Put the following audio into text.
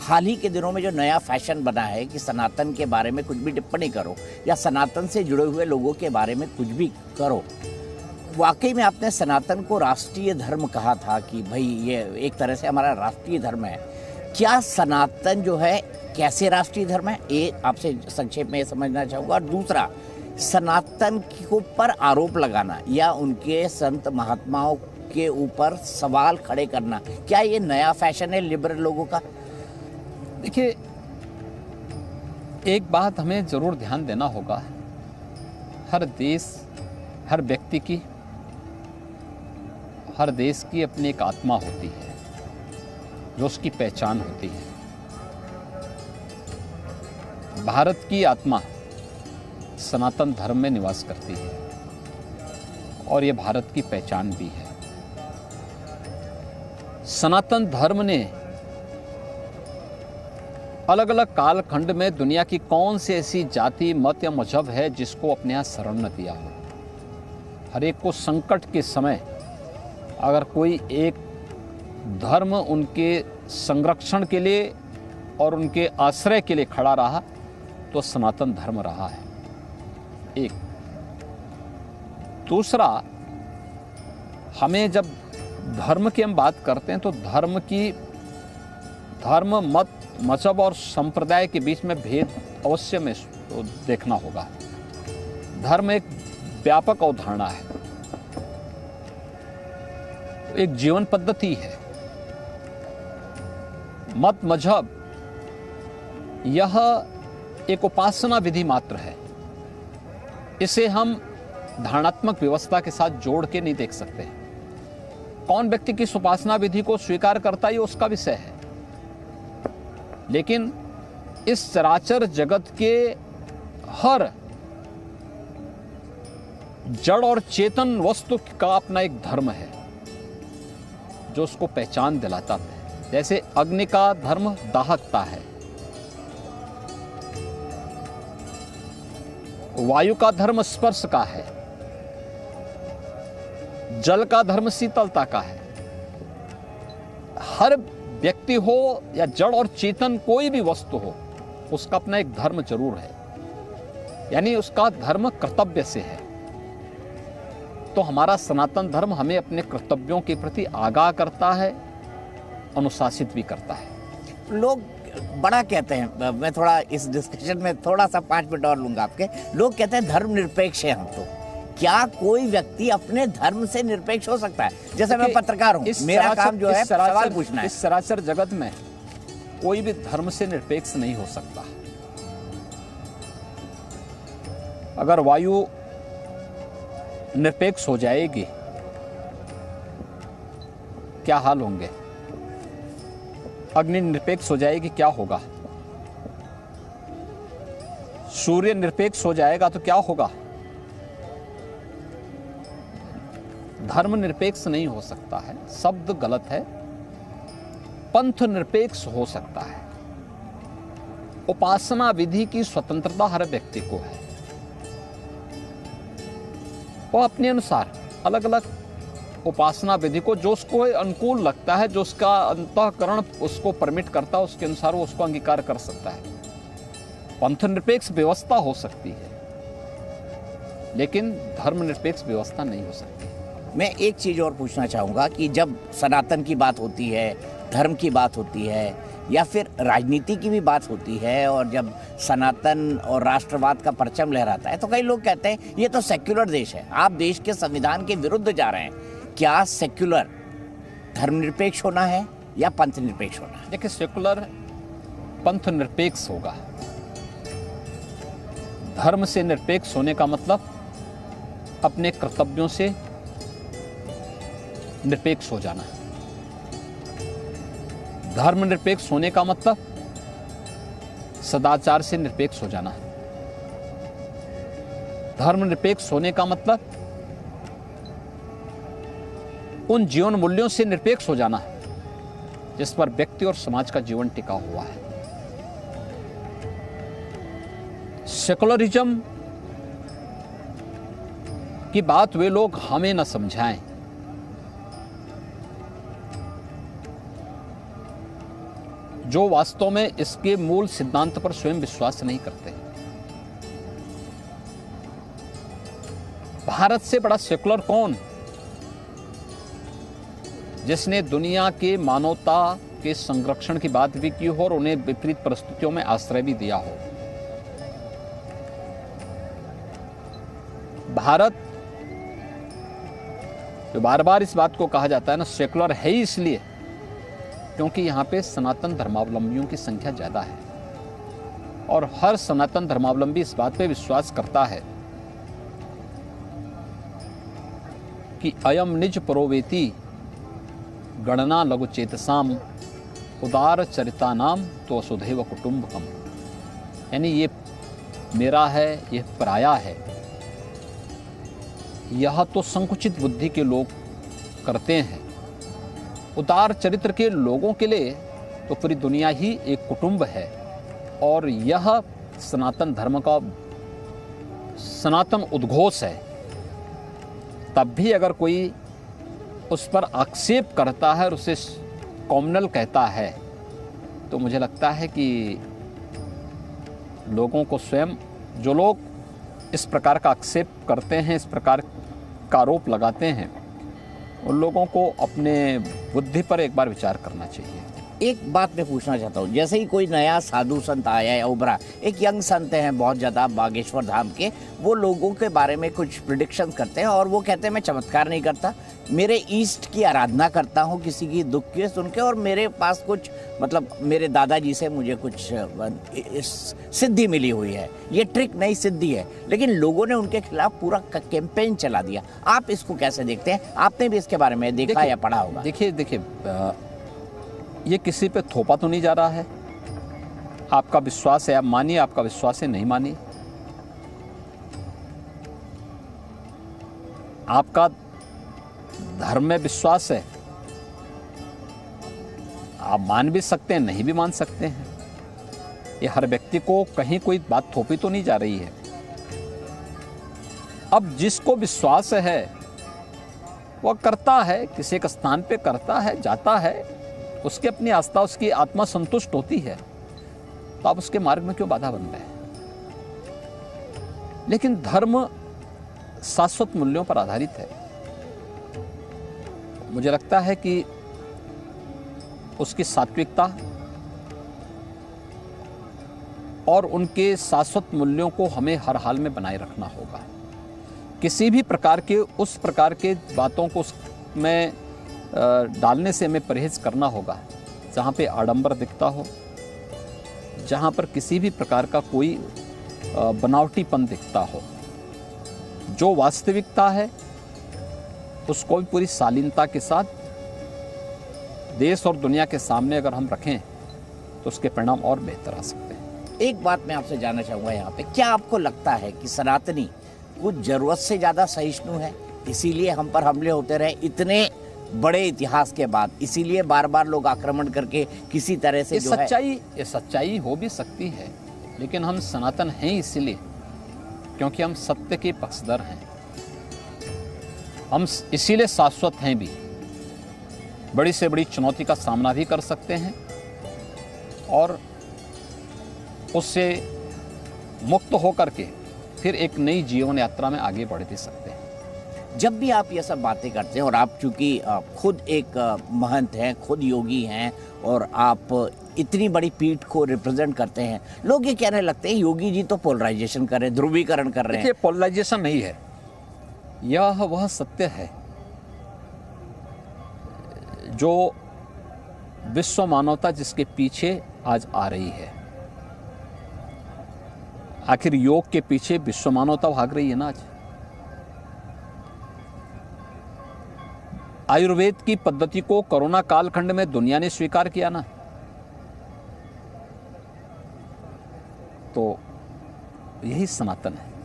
हाल ही के दिनों में जो नया फैशन बना है कि सनातन के बारे में कुछ भी टिप्पणी करो या सनातन से जुड़े हुए लोगों के बारे में कुछ भी करो, वाकई में आपने सनातन को राष्ट्रीय धर्म कहा था कि भाई ये एक तरह से हमारा राष्ट्रीय धर्म है। क्या सनातन जो है कैसे राष्ट्रीय धर्म है, ये आपसे संक्षेप में समझना चाहूँगा। और दूसरा, सनातन के ऊपर आरोप लगाना या उनके संत महात्माओं के ऊपर सवाल खड़े करना, क्या ये नया फैशन है लिबरल लोगों का? देखिए, एक बात हमें जरूर ध्यान देना होगा, हर देश, हर व्यक्ति की, हर देश की अपनी एक आत्मा होती है जो उसकी पहचान होती है। भारत की आत्मा सनातन धर्म में निवास करती है और ये भारत की पहचान भी है। सनातन धर्म ने अलग अलग कालखंड में दुनिया की कौन सी ऐसी जाति, मत या मजहब है जिसको अपने यहाँ शरण न दिया हो। हर एक को संकट के समय अगर कोई एक धर्म उनके संरक्षण के लिए और उनके आश्रय के लिए खड़ा रहा तो सनातन धर्म रहा है। एक दूसरा, हमें जब धर्म की हम बात करते हैं तो धर्म मत, मजहब और संप्रदाय के बीच में भेद अवश्य में तो देखना होगा। धर्म एक व्यापक अवधारणा है, एक जीवन पद्धति है। मत, मजहब यह एक उपासना विधि मात्र है। इसे हम धारणात्मक व्यवस्था के साथ जोड़ के नहीं देख सकते। कौन व्यक्ति किस उपासना विधि को स्वीकार करता है ये उसका विषय है, लेकिन इस चराचर जगत के हर जड़ और चेतन वस्तु का अपना एक धर्म है जो उसको पहचान दिलाता है। जैसे अग्नि का धर्म दाहकता है, वायु का धर्म स्पर्श का है, जल का धर्म शीतलता का है। हर व्यक्ति हो या जड़ और चेतन कोई भी वस्तु हो, उसका अपना एक धर्म जरूर है, यानी उसका धर्म कर्तव्य से है। तो हमारा सनातन धर्म हमें अपने कर्तव्यों के प्रति आगाह करता है, अनुशासित भी करता है। लोग बड़ा कहते हैं, मैं थोड़ा इस डिस्कशन में थोड़ा सा 5 मिनट और लूंगा आपके। लोग कहते हैं धर्म निरपेक्ष है हम। तो क्या कोई व्यक्ति अपने धर्म से निरपेक्ष हो सकता है? जैसे मैं पत्रकार हूं, मेरा काम जो है सवाल पूछना है। इस सरासर जगत में कोई भी धर्म से निरपेक्ष नहीं हो सकता। अगर वायु निरपेक्ष हो जाएगी, क्या हाल होंगे? अग्नि निरपेक्ष हो जाएगी, क्या होगा? सूर्य निरपेक्ष हो जाएगा तो क्या होगा? धर्म निरपेक्ष नहीं हो सकता है, शब्द गलत है। पंथ निरपेक्ष हो सकता है। उपासना विधि की स्वतंत्रता हर व्यक्ति को है। वो अपने अनुसार अलग अलग उपासना विधि को, जो उसको अनुकूल लगता है, जो उसका अंतःकरण उसको परमिट करता है, उसके अनुसार वो उसको अंगीकार कर सकता है। पंथ निरपेक्ष व्यवस्था हो सकती है, लेकिन धर्म निरपेक्ष व्यवस्था नहीं हो सकती। मैं एक चीज और पूछना चाहूंगा कि जब सनातन की बात होती है, धर्म की बात होती है, या फिर राजनीति की भी बात होती है, और जब सनातन और राष्ट्रवाद का परचम लहराता है, तो कई लोग कहते हैं ये तो सेक्युलर देश है, आप देश के संविधान के विरुद्ध जा रहे हैं। क्या सेक्युलर धर्मनिरपेक्ष होना है या पंथ निरपेक्ष होना है? देखिए, सेक्युलर पंथ निरपेक्ष होगा। धर्म से निरपेक्ष होने का मतलब अपने कर्तव्यों से निरपेक्ष हो जाना है। धर्म निरपेक्ष होने का मतलब सदाचार से निरपेक्ष हो जाना है। धर्म निरपेक्ष होने का मतलब उन जीवन मूल्यों से निरपेक्ष हो जाना है जिस पर व्यक्ति और समाज का जीवन टिका हुआ है। सेकुलरिज्म की बात वे लोग हमें न समझाएं। जो वास्तव में इसके मूल सिद्धांत पर स्वयं विश्वास नहीं करते। भारत से बड़ा सेकुलर कौन, जिसने दुनिया के मानवता के संरक्षण की बात भी की हो और उन्हें विपरीत परिस्थितियों में आश्रय भी दिया हो। भारत, जो बार बार इस बात को कहा जाता है ना, सेकुलर है ही इसलिए क्योंकि यहाँ पे सनातन धर्मावलंबियों की संख्या ज़्यादा है और हर सनातन धर्मावलंबी इस बात पे विश्वास करता है कि अयम निज परोवेति गणना लघु चेतसाम उदार चरिता नाम तो वसुधैव कुटुंबकम, यानी ये मेरा है, यह पराया है। यह तो संकुचित बुद्धि के लोग करते हैं। उदार चरित्र के लोगों के लिए तो पूरी दुनिया ही एक कुटुंब है और यह सनातन धर्म का सनातन उद्घोष है। तब भी अगर कोई उस पर आक्षेप करता है और उसे कॉम्युनल कहता है तो मुझे लगता है कि लोगों को स्वयं, जो लोग इस प्रकार का आक्षेप करते हैं, इस प्रकार का आरोप लगाते हैं, उन लोगों को अपने बुद्धि पर एक बार विचार करना चाहिए। एक बात मैं पूछना चाहता हूँ, जैसे ही कोई नया साधु संत आया है, उभरा, एक यंग संत हैं बहुत ज़्यादा बागेश्वर धाम के, वो लोगों के बारे में कुछ प्रिडिक्शंस करते हैं और वो कहते हैं मैं चमत्कार नहीं करता, मेरे ईष्ट की आराधना करता हूँ किसी की दुख के सुन के, और मेरे पास कुछ मतलब मेरे दादाजी से मुझे कुछ सिद्धि मिली हुई है, ये ट्रिक नहीं सिद्धि है। लेकिन लोगों ने उनके खिलाफ पूरा कैंपेन चला दिया। आप इसको कैसे देखते हैं? आपने भी इसके बारे में देखा या पढ़ा होगा। देखिए ये किसी पे थोपा तो नहीं जा रहा है। आपका विश्वास है, आप मानिए, आपका विश्वास है, नहीं मानिए। आपका धर्म में विश्वास है, आप मान भी सकते हैं, नहीं भी मान सकते हैं। ये हर व्यक्ति को कहीं कोई बात थोपी तो नहीं जा रही है। अब जिसको विश्वास है वह करता है, किसी एक स्थान पे करता है, जाता है, उसकी अपनी आस्था, उसकी आत्मा संतुष्ट होती है, तो आप उसके मार्ग में क्यों बाधा बन रहे हैं? लेकिन धर्म शाश्वत मूल्यों पर आधारित है। मुझे लगता है कि उसकी सात्विकता और उनके शाश्वत मूल्यों को हमें हर हाल में बनाए रखना होगा। किसी भी प्रकार के उस प्रकार के बातों को उसमें डालने से हमें परहेज करना होगा जहाँ पे आडंबर दिखता हो, जहाँ पर किसी भी प्रकार का कोई बनावटीपन दिखता हो। जो वास्तविकता है उसको भी पूरी शालीनता के साथ देश और दुनिया के सामने अगर हम रखें तो उसके परिणाम और बेहतर आ सकते हैं। एक बात मैं आपसे जानना चाहूँगा यहाँ पे, क्या आपको लगता है कि सनातनी कुछ ज़रूरत से ज़्यादा सहिष्णु है, इसीलिए हम पर हमले होते रहे इतने बड़े इतिहास के बाद, इसीलिए बार बार लोग आक्रमण करके किसी तरह से ये सच्चाई हो भी सकती है, लेकिन हम सनातन हैं इसीलिए क्योंकि हम सत्य के पक्षधर हैं। हम इसीलिए शाश्वत हैं भी, बड़ी से बड़ी चुनौती का सामना भी कर सकते हैं और उससे मुक्त होकर के फिर एक नई जीवन यात्रा में आगे बढ़ भी सकते हैं। जब भी आप ये सब बातें करते हैं, और आप चूंकि खुद एक महंत हैं, खुद योगी हैं, और आप इतनी बड़ी पीठ को रिप्रेजेंट करते हैं, लोग ये कहने लगते हैं योगी जी तो पोलराइजेशन कर रहे हैं, ध्रुवीकरण कर रहे हैं। देखिए, पोलराइजेशन नहीं है, यह वह सत्य है जो विश्व मानवता जिसके पीछे आज आ रही है। आखिर योग के पीछे विश्व मानवता भाग रही है ना। आज आयुर्वेद की पद्धति को कोरोना कालखंड में दुनिया ने स्वीकार किया ना, तो यही सनातन है।